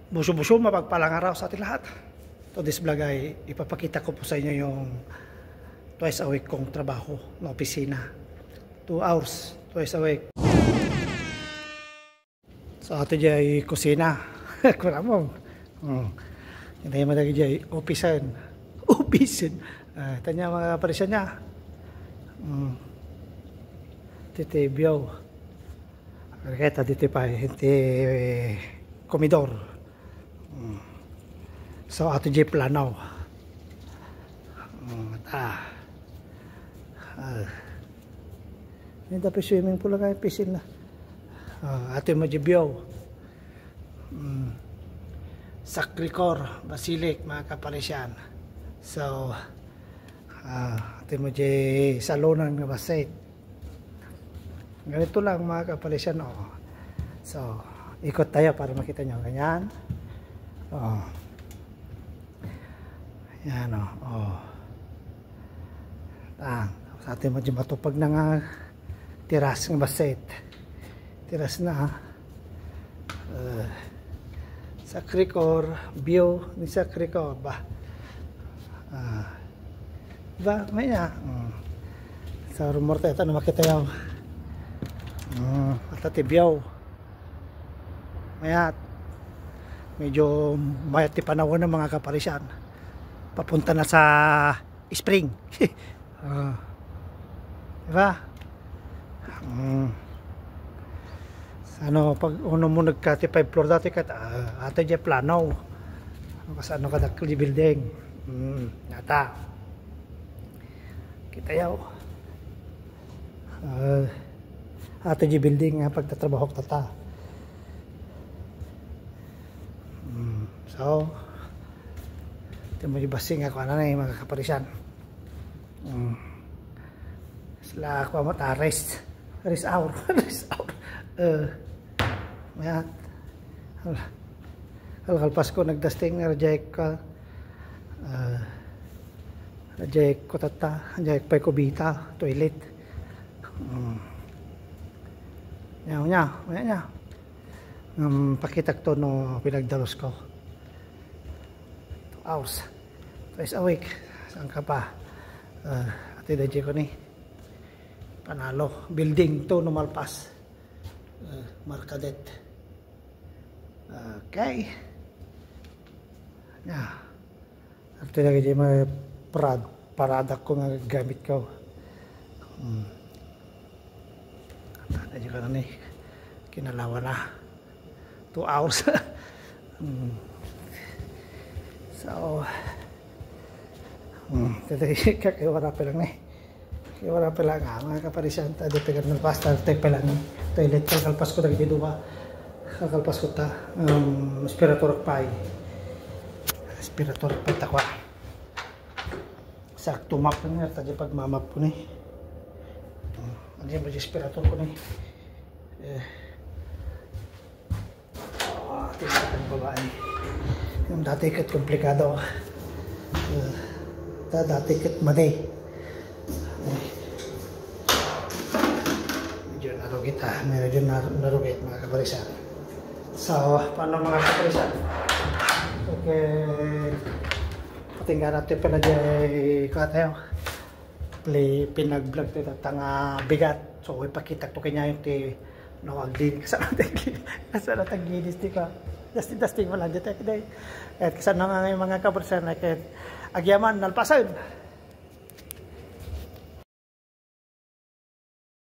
Buso-buso, mapagpalang araw sa ating lahat. To this vlog ay ipapakita ko po sa inyo yung twice a week kong trabaho na opisina. 2 hours, twice a week. Sa atin dyan ay kusina. Kuramong. Hindi mo lagi dyan opisan. Opisan. Tanya mga kaparisyan niya. Titibyaw. Kaya dito pa, hindi komidor. So ato di planaw. Hindi dapat swimming pool lang piscine na. Ato mo di biyaw. Sakricor, Basilik, mga kaparisyan. So ato mo di salunan ng basit. Ganito lang mga kaparisyan. So ikot tayo para makita nyo. Ganyan. Yan sa atin mo dyan matupag na nga tiras ng baset. Tiras na Sakricor, view ni Sakricor ba? Ba, may na sa rumor tayo na makita yung atatibiyaw mayat medyo mayat ti panahon ng mga kaparisyan papunta na sa spring. Diba? Ano pag uno mo nagka 5 floor dati kat ata dyan planaw kasi ano ka dakli building nata kita yaw ata dyan building nga pagtatrabaho tata. So ito mo yung basing ako na yung mga kaparisyan. Sila ako rest hour. Rest hour. Mayat kalpas ko nagdasting reject ka reject ko tata reject pa kubita toilet nya pakitak to no pinagdalos ko 2 hours twice a week. Saan ka pa ati daji ko ni panalo building to numalpas Marcadet. Okay ati daji may parada ko nga gamit ko daji ko na ni kinalawa na 2 hours. So kakaiwara pa lang iwara pa lang mga kaparisyan tadi pegar ng pasta tek pa lang toilet kalpas ko dagiti duwa kalpas ko ta aspirator pa takwa sakto map nga tadi pag mamap ko ni ano ba aspirator ko ni tinatang babae yung dati kat komplikado dati kat maday medyo narugit narugit mga kaparisyan. So paano mga kaparisyan okay patinggan natin pala dyan katayo pinag vlog tayo tanga bigat so ipakita to kanya yung ti nawag din kasana taglinis di ka dusting mo lang dito at kasana nga mga kaparisyan agyaman nalpasan